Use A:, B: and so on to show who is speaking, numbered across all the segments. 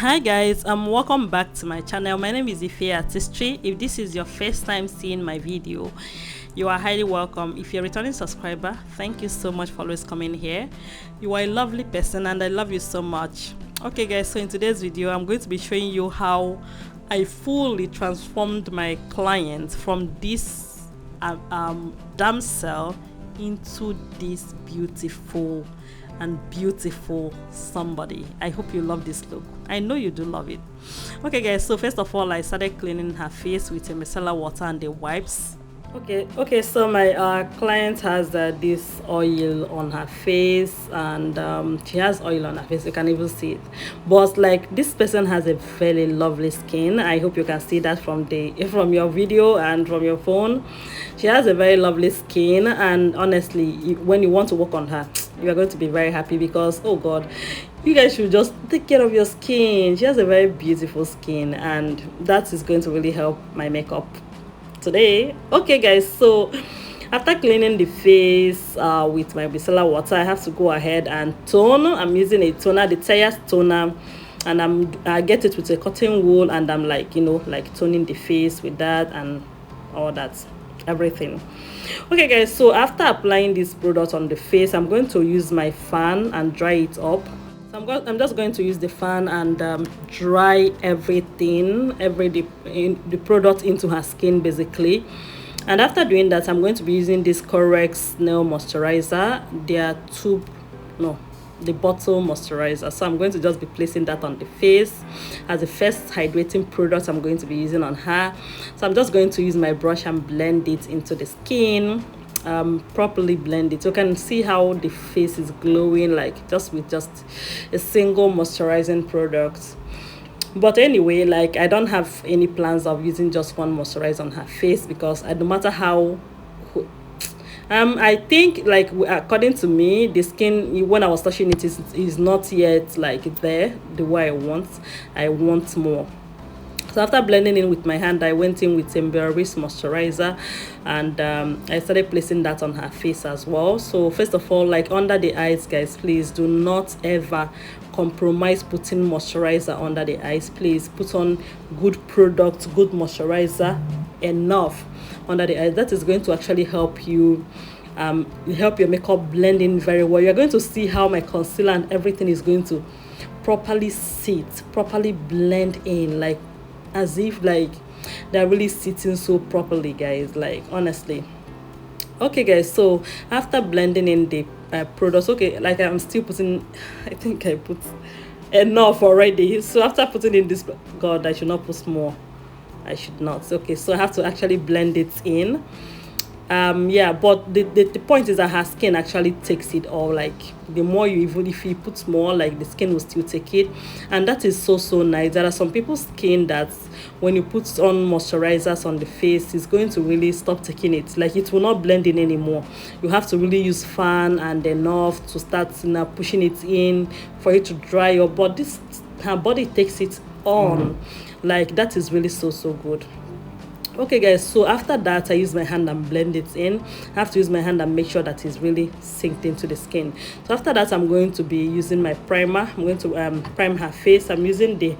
A: Hi guys, welcome back to my channel. My name is Ife Artistry. If this is your first time seeing my video, you are highly welcome. If you're a returning subscriber, thank you so much for always coming here. You are a lovely person and I love you so much. Okay guys, so in today's video I'm going to be showing you how I fully transformed my client from this damsel into this beautiful somebody. I hope you love this look. I know you do love it. Okay guys, so first of all I started cleaning her face with a micellar water and the wipes. Okay, so my client has this oil on her face, and she has oil on her face, you can even see it. But like, this person has a very lovely skin. I hope you can see that from your video and from your phone. She has a very lovely skin, and honestly, when you want to work on her, you are going to be very happy, because oh god, you guys should just take care of your skin. She has a very beautiful skin, and that is going to really help my makeup today. Okay guys, so after cleaning the face with my micellar water, I have to go ahead and tone. I'm using a toner, the Tears toner, and I get it with a cotton wool, and I'm like, you know, like toning the face with that and all that, everything. Okay guys, so after applying this product on the face, I'm going to use my fan and dry it up. So I'm just going to use the fan and dry everything, the product into her skin basically. And after doing that, I'm going to be using this Correct Nail Moisturizer, the bottle moisturizer. So I'm going to just be placing that on the face as the first hydrating product I'm going to be using on her. So I'm just going to use my brush and blend it into the skin. Properly blend it. You can see how the face is glowing, like just with a single moisturizing product. But anyway, like, I don't have any plans of using just one moisturizer on her face, because no matter how I think, like, according to me, the skin, when I was touching it, is not yet like there the way I want more. So after blending in with my hand, I went in with Jaydriz moisturizer, and I started placing that on her face as well. So first of all, like under the eyes, guys, please do not ever compromise putting moisturizer under the eyes. Please put on good product, good moisturizer, enough under the eyes. That is going to actually help you help your makeup blend in very well. You're going to see how my concealer and everything is going to properly sit, properly blend in, like as if like they're really sitting so properly, guys, like honestly. Okay guys, so after blending in the products, okay, like I'm still putting, I think I put enough already. So after putting in this, god, I should not put more, I should not. Okay, so I have to actually blend it in. Yeah, but the point is that her skin actually takes it all. Like, the more even if you put more, like the skin will still take it, and that is so nice. There are some people's skin that when you put on moisturizers on the face, it's going to really stop taking it, like it will not blend in anymore. You have to really use fan and enough to start pushing it in for it to dry up. But her body takes it on. Like, that is really so good. Okay guys, so after that, I use my hand and blend it in. I have to use my hand and make sure that it's really synced into the skin. So after that, I'm going to be using my primer. I'm going to prime her face. I'm using the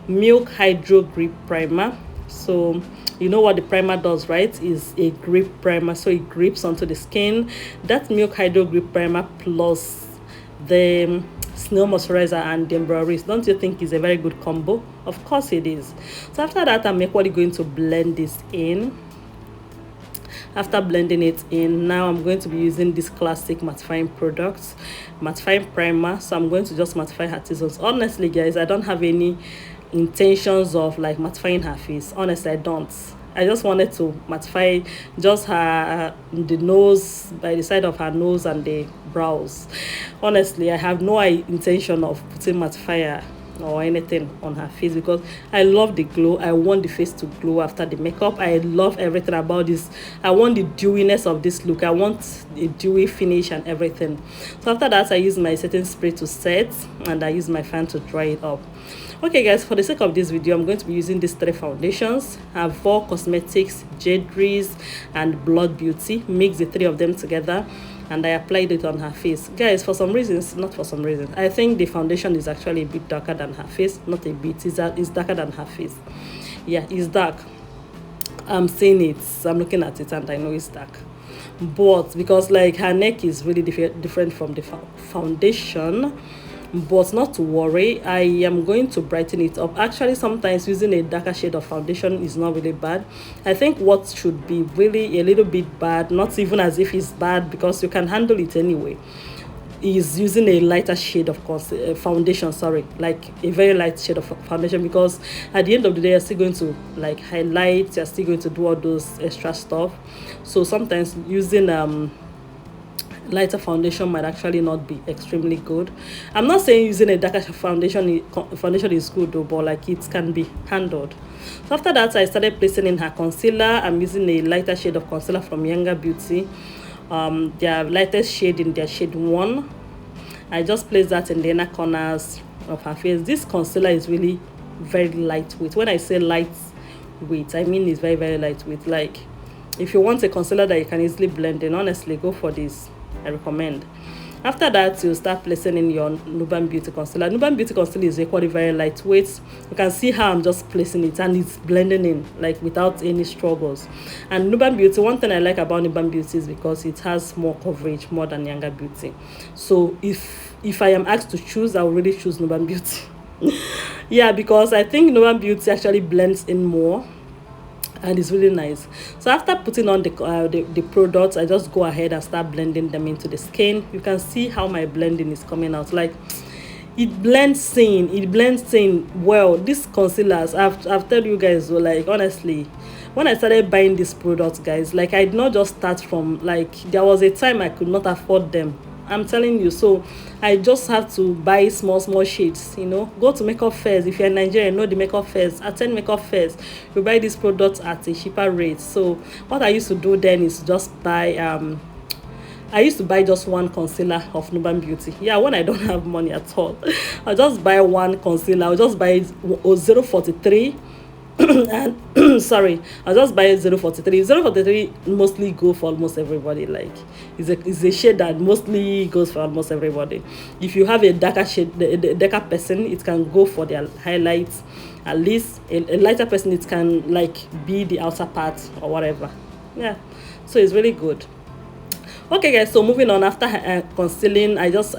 A: Milk Hydro Grip Primer. So you know what the primer does, right? Is a grip primer, so it grips onto the skin. That Milk Hydro Grip Primer plus the Snail moisturizer and Jaydriz, don't you think is a very good combo? Of course it is. So after that, I'm actually going to blend this in. After blending it in, now I'm going to be using this classic mattifying product, mattifying primer. So I'm going to just mattify her T-zones. Honestly guys, I don't have any intentions of like mattifying her face. Honestly, I don't. I just wanted to mattify just the nose, by the side of her nose and the brows. Honestly, I have no intention of putting mattifier or anything on her face, because I love the glow. I want the face to glow after the makeup. I love everything about this. I want the dewiness of this look. I want the dewy finish and everything. So after that, I use my setting spray to set, and I use my fan to dry it up. Okay guys, for the sake of this video, I'm going to be using these three foundations. I have Cosmetics, Jaydriz, and Blood Beauty. Mix the three of them together. and I applied it on her face. Guys, for some reasons, not for some reasons, I think the foundation is actually a bit darker than her face. Not a bit, it's darker than her face. Yeah, it's dark. I'm seeing it, I'm looking at it, and I know it's dark. But because like her neck is really different from the foundation, but not to worry, I am going to brighten it up. Actually, sometimes using a darker shade of foundation is not really bad. I think what should be really a little bit bad, not even as if it's bad because you can handle it anyway, is using a lighter shade of foundation, sorry, like a very light shade of foundation, because at the end of the day you're still going to like highlight, you're still going to do all those extra stuff. So sometimes using lighter foundation might actually not be extremely good. I'm not saying using a darker foundation is good though, but like it can be handled. So after that, I started placing in her concealer. I'm using a lighter shade of concealer from Younger Beauty, their lightest shade in their shade 1. I just placed that in the inner corners of her face. This concealer is really very lightweight. When I say lightweight, I mean it's very, very lightweight. Like if you want a concealer that you can easily blend in, honestly, go for this. I recommend. After that, you start placing in your Nuban Beauty concealer. Nuban Beauty concealer is equally very lightweight. You can see how I'm just placing it and it's blending in like without any struggles. And Nuban Beauty, one thing I like about Nuban Beauty is because it has more coverage, more than Younger Beauty. So if I am asked to choose, I will really choose Nuban Beauty. Yeah, because I think Nuban Beauty actually blends in more and it's really nice. So after putting on the products, I just go ahead and start blending them into the skin. You can see how my blending is coming out. Like it blends in well. These concealers, I've told you guys, so like honestly, when I started buying these products, guys, like I did not just start from, like there was a time I could not afford them, I'm telling you. So I just have to buy small shades, you know. Go to makeup fairs. If you're in Nigeria, know the makeup fairs. Attend makeup fairs. You buy these products at a cheaper rate. So what I used to do then is just buy I used to buy just one concealer of Nuban Beauty. Yeah, when I don't have money at all, I'll just buy one concealer. I'll just buy 043 and sorry, I'll just buy 043. 043 mostly go for almost everybody. Like it's a shade that mostly goes for almost everybody. If you have a darker shade, the darker person, it can go for their highlights. At least a lighter person, it can like be the outer part or whatever. Yeah, so it's really good. Okay guys, so moving on, after concealing, I just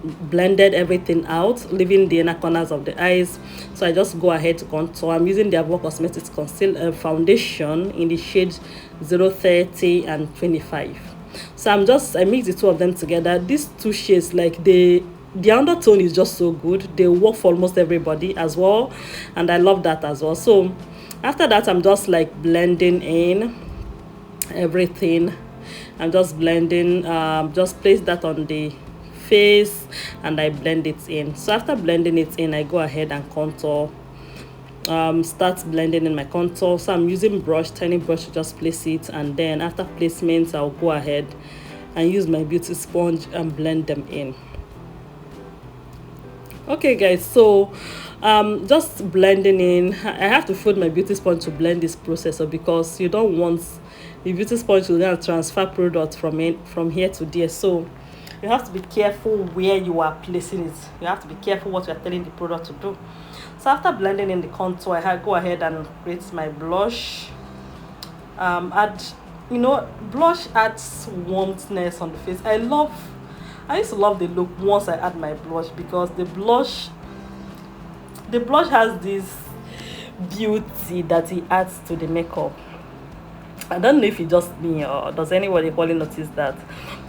A: blended everything out, leaving the inner corners of the eyes. So I just go ahead to contour. I'm using the Avo Cosmetics foundation in the shades 030 and 25. So I mix the two of them together. These two shades, like the undertone is just so good. They work for almost everybody as well, and I love that as well. So after that, I'm just like blending in everything. I'm just blending, just place that on the face and I blend it in. So after blending it in, I go ahead and contour, start blending in my contour. So I'm using tiny brush to just place it, and then after placement, I'll go ahead and use my beauty sponge and blend them in. Okay guys, so just blending in. I have to fold my beauty sponge to blend this processor, because you don't want the beauty sponge to now transfer product from here to there. So you have to be careful where you are placing it. You have to be careful what you are telling the product to do. So after blending in the contour, I go ahead and create my blush. Blush adds warmthness on the face. I used to love the look once I add my blush, because the blush has this beauty that it adds to the makeup. I don't know if it's just me or does anybody probably notice that,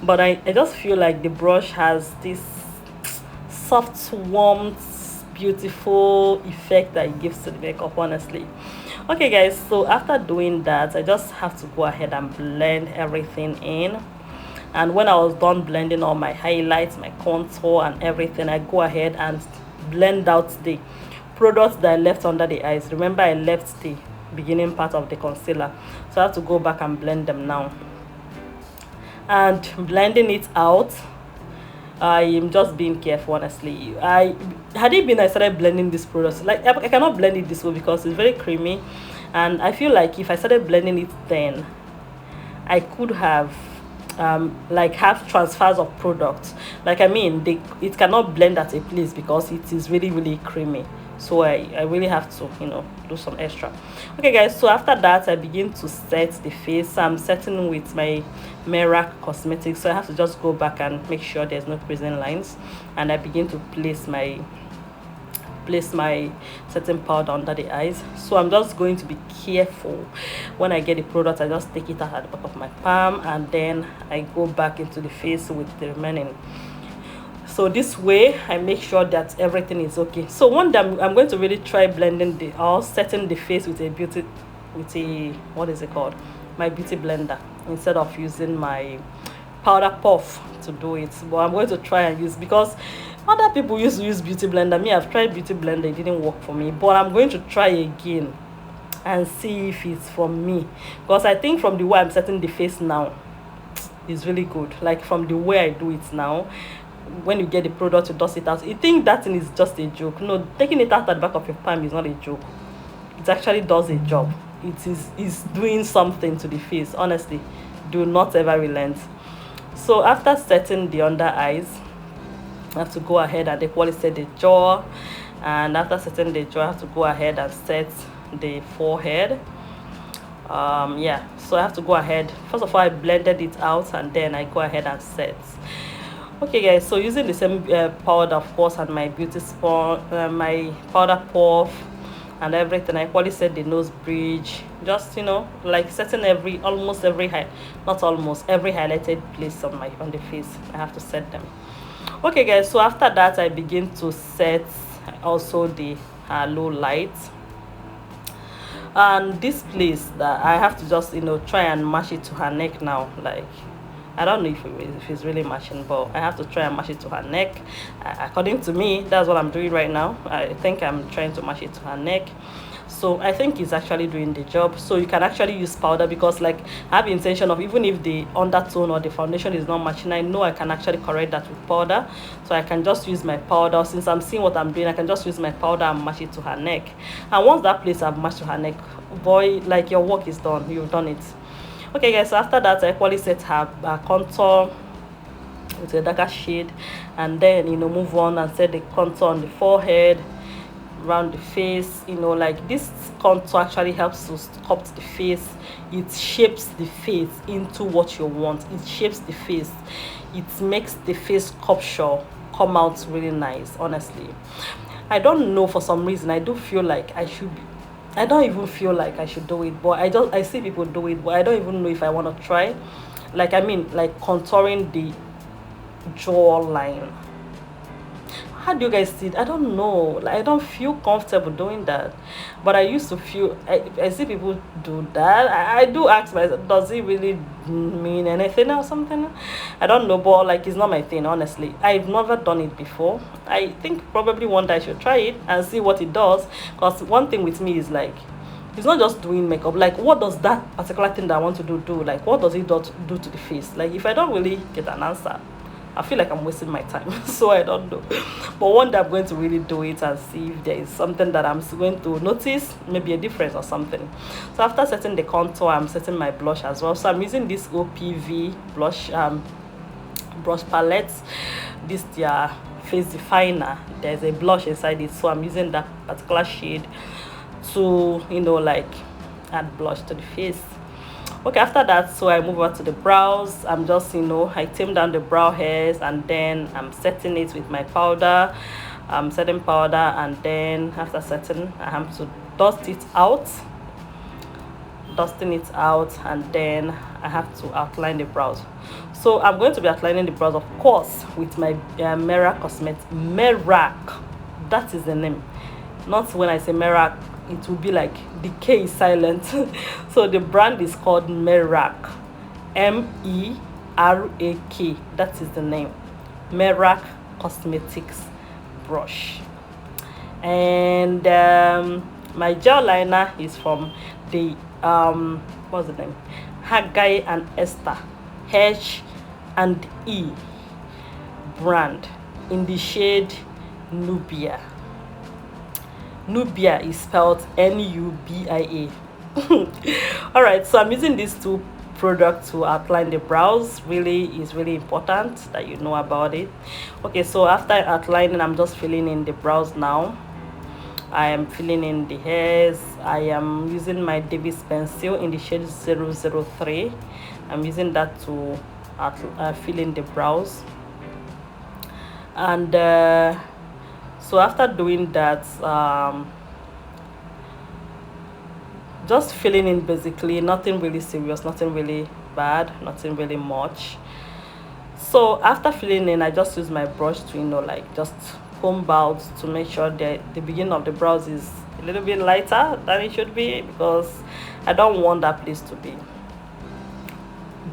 A: but I just feel like the brush has this soft, warmth, beautiful effect that it gives to the makeup, honestly. Okay guys, so after doing that, I just have to go ahead and blend everything in. And when I was done blending all my highlights, my contour and everything, I go ahead and blend out the products that I left under the eyes. Remember, I left the beginning part of the concealer, so I have to go back and blend them now. And blending it out, I am just being careful, honestly. I started blending this product, like I cannot blend it this way because it's very creamy, and I feel like if I started blending it then, I could have like have transfers of products. Like I mean, it cannot blend at a place because it is really really creamy. So I really have to, you know, do some extra. Okay guys, so after that I begin to set the face. I'm setting with my Merak cosmetics, so I have to just go back and make sure there's no creasing lines, and I begin to place my setting powder under the eyes. So I'm just going to be careful when I get the product. I just take it out at the back of my palm, and then I go back into the face with the remaining. So this way I make sure that everything is okay. So one day I'm going to really try blending or setting the face with a what is it called, my beauty blender, instead of using my powder puff to do it. But I'm going to try and use, because other people used to use beauty blender. Me, I've tried beauty blender, it didn't work for me, but I'm going to try again and see if it's from me, because I think from the way I'm setting the face now, it's really good. Like from the way I do it now, when you get the product to dust it out, you think that thing is just a joke. No, taking it out at the back of your palm is not a joke. It actually does a job. It is doing something to the face. Honestly, do not ever relent. So after setting the under eyes, I have to go ahead and equally set the jaw, and after setting the jaw I have to go ahead and set the forehead. Yeah, so I have to go ahead, first of all I blended it out, and then I go ahead and set. Okay guys, so using the same powder of course, and my beauty sponge, my powder puff and everything, I equally set the nose bridge, just, you know, like setting almost every highlighted place on the face. I have to set them. Okay guys, so after that I begin to set also the low light, and this place that I have to just, you know, try and match it to her neck now. Like I don't know if it's really matching, but I have to try and match it to her neck. According to me, that's what I'm doing right now. I think I'm trying to match it to her neck. So I think it's actually doing the job. So you can actually use powder, because like I have the intention of, even if the undertone or the foundation is not matching, I know I can actually correct that with powder. So I can just use my powder. Since I'm seeing what I'm doing, I can just use my powder and match it to her neck. And once that place I've matched to her neck, boy, like your work is done. You've done it. Okay guys, so after that I equally set her contour with a darker shade, and then, you know, move on and set the contour on the forehead, around the face. You know, like this contour actually helps to sculpt the face. It shapes the face into what you want. It shapes the face. It makes the face sculpture come out really nice. Honestly, I don't know, for some reason I do feel like I don't even feel like I should do it, but I see people do it, but I don't even know if I want to try. Like I mean, like contouring the jawline. How do you guys see it? I don't know. Like I don't feel comfortable doing that, but I used to feel. I see people do that. I do ask myself, does it really mean anything or something? I don't know, but like it's not my thing. Honestly, I've never done it before. I think probably one day I should try it and see what it does. Because one thing with me is like, it's not just doing makeup. Like what does that particular thing that I want to do? Like what does it do to the face? Like if I don't really get an answer, I feel like I'm wasting my time. So I don't know, but one day I'm going to really do it and see if there is something that I'm going to notice, maybe a difference or something. So after setting the contour, I'm setting my blush as well. So I'm using this OPV blush brush palette. This their face definer, there's a blush inside it, so I'm using that particular shade to, you know, like add blush to the face. Okay, after that, so I move on to the brows. I'm just, you know, I tame down the brow hairs, and then I'm setting it with my powder. I'm setting powder, and then after setting, I have to dust it out, dusting it out, and then I have to outline the brows. So I'm going to be outlining the brows, of course, with my Merak cosmetics. Merak, that is the name. Not when I say Merak, it will be like the K is silent. So the brand is called Merak, MERAK. That is the name, Merak Cosmetics brush. And my gel liner is from the what's the name, Haggai and Esther, H&E brand, in the shade Nubia. Nubia is spelled Nubia. All right, so I'm using these two product to outline the brows. Really is really important that you know about it. Okay, so after outlining, I'm just filling in the brows now. I am filling in the hairs. I am using my Davis pencil in the shade 003. I'm using that to fill in the brows. And so after doing that, just filling in basically, nothing really serious, nothing really bad, nothing really much. So after filling in, I just use my brush to, you know, like just comb out to make sure that the beginning of the brows is a little bit lighter than it should be, because I don't want that place to be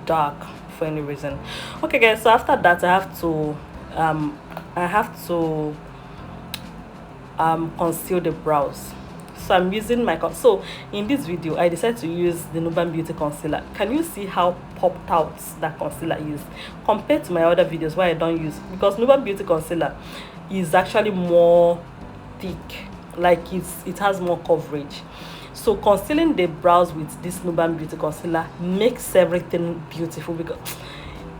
A: dark for any reason. Okay guys, so after that I have to conceal the brows. So I'm using my so in this video I decided to use the Nuban Beauty concealer. Can you see how popped out that concealer is compared to my other videos where I don't use, because Nuban Beauty concealer is actually more thick, like it has more coverage. So concealing the brows with this Nuban Beauty concealer makes everything beautiful, because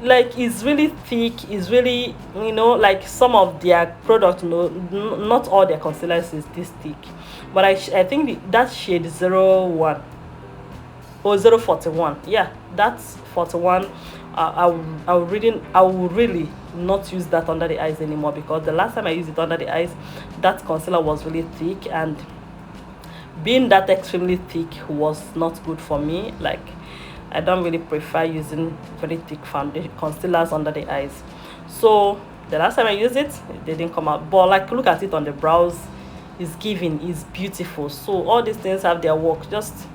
A: like it's really thick, it's really, you know, like some of their products, no, not all their concealers is this thick, but I think that shade 01 or 041, yeah, that's 41. I will really not use that under the eyes anymore, because the last time I used it under the eyes, that concealer was really thick, and being that extremely thick was not good for me. Like I don't really prefer using very thick foundation concealers under the eyes. So the last time I used it, it didn't come out, but like look at it on the brows, it's giving, it's beautiful. So all these things have their work. Just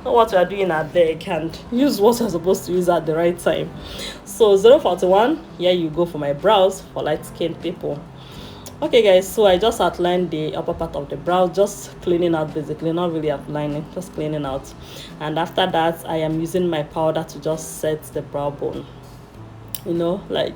A: know what you are doing at there and use what you're supposed to use at the right time. So 041, here you go for my brows for light skinned people. Okay guys, so I just outlined the upper part of the brow, just cleaning out basically, not really outlining, just cleaning out. And after that I am using my powder to just set the brow bone. You know, like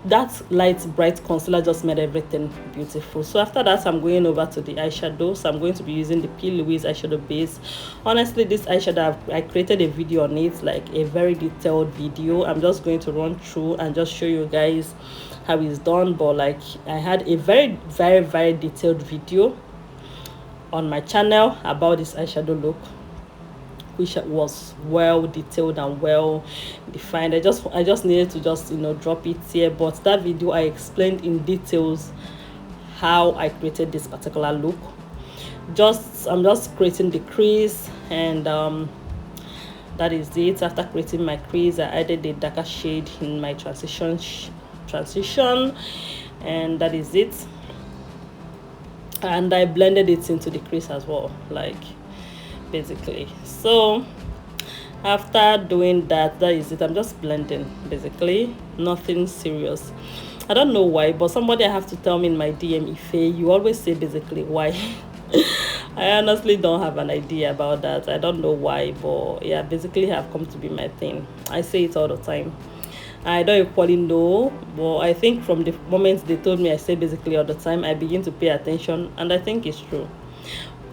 A: that light bright concealer just made everything beautiful. So after that I'm going over to the eyeshadow. So I'm going to be using the P. Louise eyeshadow base. Honestly, this eyeshadow, I created a video on it, like a very detailed video. I'm just going to run through and just show you guys how it's done, but like I had a very detailed video on my channel about this eyeshadow look, which was well detailed and well defined. I just needed to just, you know, drop it here, but that video I explained in details how I created this particular look. I'm just creating the crease, and that is it. After creating my crease, I added a darker shade in my transition, and that is it. And I blended it into the crease as well, like basically. So after doing that, that is it. I'm just blending basically, nothing serious. I don't know why, but somebody I have to tell me in my DM, Ife, you always say basically, why? I honestly don't have an idea about that. I don't know why, but yeah, basically have come to be my thing. I say it all the time. I don't equally know, but I think from the moments they told me I say basically all the time, I begin to pay attention, and I think it's true.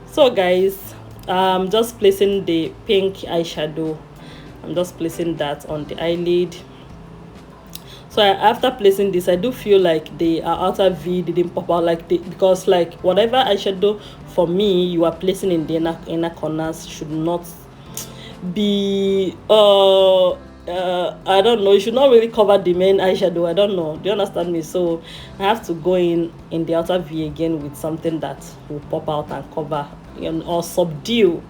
A: So guys, just placing the pink eyeshadow, I'm just placing that on the eyelid. So after placing this, I do feel like the outer V didn't pop out, like because like whatever eyeshadow for me you are placing in the inner corners should not be I don't know, it should not really cover the main eyeshadow. I don't know, do you understand me? So I have to go in the outer V again with something that will pop out and cover, you know, or subdue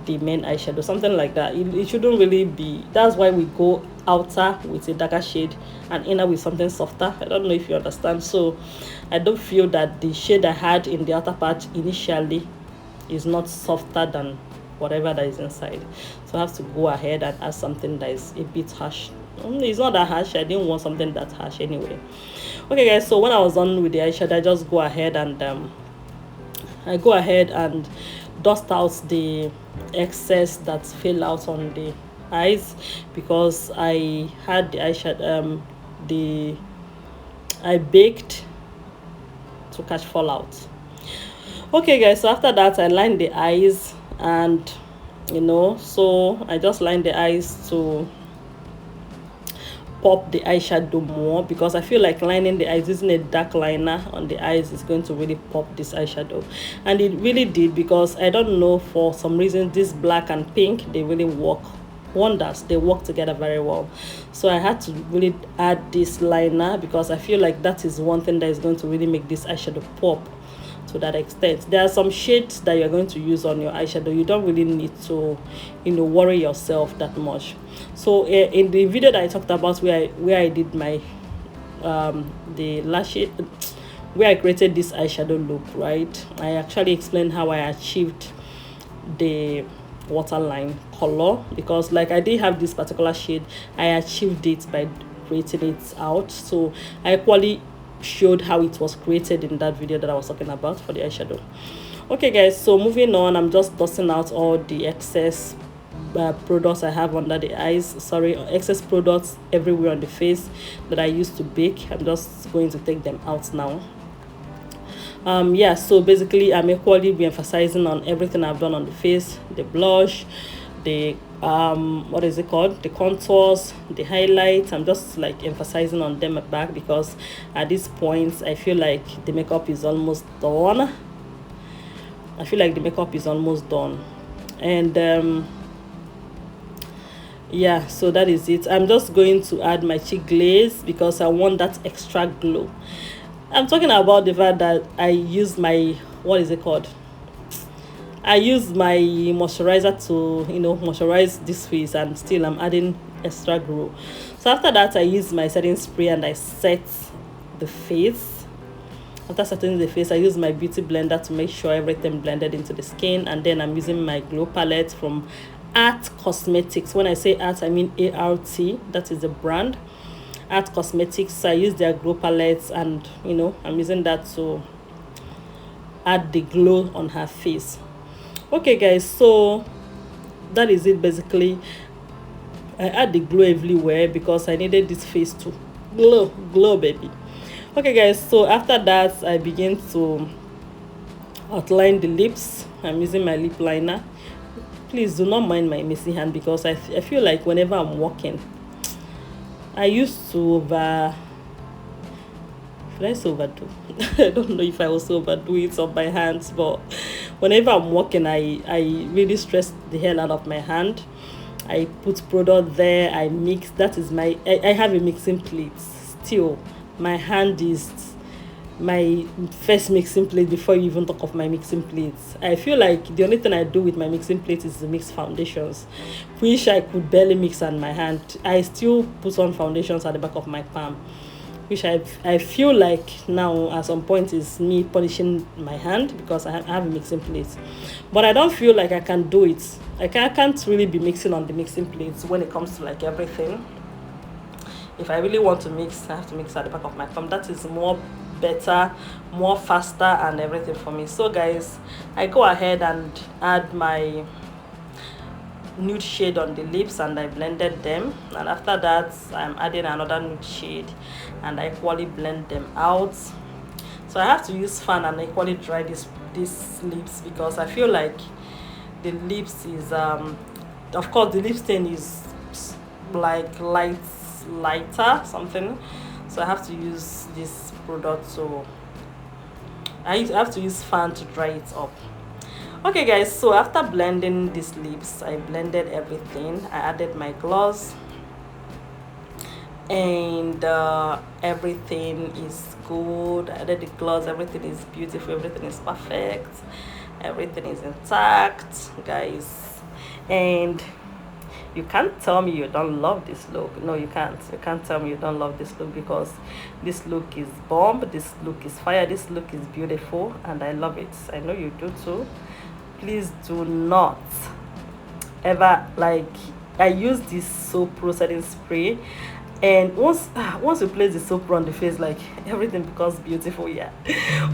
A: the main eyeshadow, something like that. It shouldn't really be. That's why we go outer with a darker shade and inner with something softer. I don't know if you understand. So I don't feel that the shade I had in the outer part initially is not softer than whatever that is inside. So I have to go ahead and add something that is a bit harsh. It's not that harsh, I didn't want something that harsh anyway. Okay guys, so when I was done with the eyeshadow, I just go ahead and dust out the excess that fell out on the eyes, because I had the eyeshadow I baked to catch fallout. Okay guys, so after that I lined the eyes, and you know. So I just line the eyes to pop the eyeshadow more, because I feel like lining the eyes, using a dark liner on the eyes, is going to really pop this eyeshadow. And it really did, because I don't know, for some reason this black and pink, they really work wonders. They work together very well. So I had to really add this liner, because I feel like that is one thing that is going to really make this eyeshadow pop to that extent. There are some shades that you're going to use on your eyeshadow. You don't really need to, you know, worry yourself that much. So in the video that I talked about, where I did my the lashes, where I created this eyeshadow look, right, I actually explained how I achieved the waterline color, because like I did have this particular shade, I achieved it by creating it out. So I equally showed how it was created in that video that I was talking about for the eyeshadow. Okay guys, so moving on, I'm just dusting out all the excess products I have under the eyes, sorry, excess products everywhere on the face that I used to bake. I'm just going to take them out now. Yeah, so basically I'm equally be emphasizing on everything I've done on the face: the blush, the what is it called, the contours, the highlights. I'm just like emphasizing on them back, because at this point I feel like the makeup is almost done. I feel like the makeup is almost done. And yeah, so that is it. I'm just going to add my cheek glaze, because I want that extra glow. I'm talking about the fact that I use my, what is it called, I use my moisturizer to, you know, moisturize this face, and still I'm adding extra glow. So after that, I use my setting spray and I set the face. After setting the face, I use my beauty blender to make sure everything blended into the skin. And then I'm using my glow palette from Art Cosmetics. When I say art, I mean ART. That is the brand, Art Cosmetics. So I use their glow palettes, and you know, I'm using that to add the glow on her face. Okay guys, so that is it. Basically I add the glow everywhere, because I needed this face to glow baby. Okay guys, so after that I begin to outline the lips. I'm using my lip liner. Please do not mind my messy hand, because I feel like whenever I'm walking, I used to should I say overdo? I don't know if I also overdo it on my hands, but whenever I'm walking, I really stress the hell out of my hand. I put product there, I mix. That is my, I have a mixing plate. Still, my hand is my first mixing plate before you even talk of my mixing plates. I feel like the only thing I do with my mixing plate is to mix foundations, which I could barely mix on my hand. I still put on foundations at the back of my palm, which I feel like now at some point is me polishing my hand, because I have a mixing plate. But I don't feel like I can do it. I can't really be mixing on the mixing plates when it comes to like everything. If I really want to mix, I have to mix at the back of my palm. That is more better, more faster, and everything for me. So guys, I go ahead and add my nude shade on the lips, and I blended them. And after that, I'm adding another nude shade, and I equally blend them out. So I have to use fan and equally dry these lips, because I feel like the lips is of course the lip stain is like lighter something, so I have to use this product. So I have to use fan to dry it up. Okay guys, so after blending these lips, I blended everything. I added my gloss, and everything is good. I added the gloss, everything is beautiful, everything is perfect, everything is intact guys. And you can't tell me you don't love this look. No, you can't tell me you don't love this look, because this look is bomb, this look is fire, this look is beautiful, and I love it. I know you do too. Please do not ever, like, I use this Soo Pro setting spray, and once you place the Soo Pro on the face, like, everything becomes beautiful. Yeah.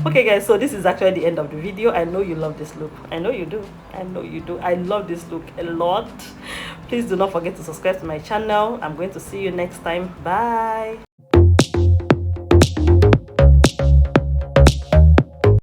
A: Okay guys, so this is actually the end of the video. I know you love this look. I know you do. I know you do. I love this look a lot. Please do not forget to subscribe to my channel. I'm going to see you next time. Bye.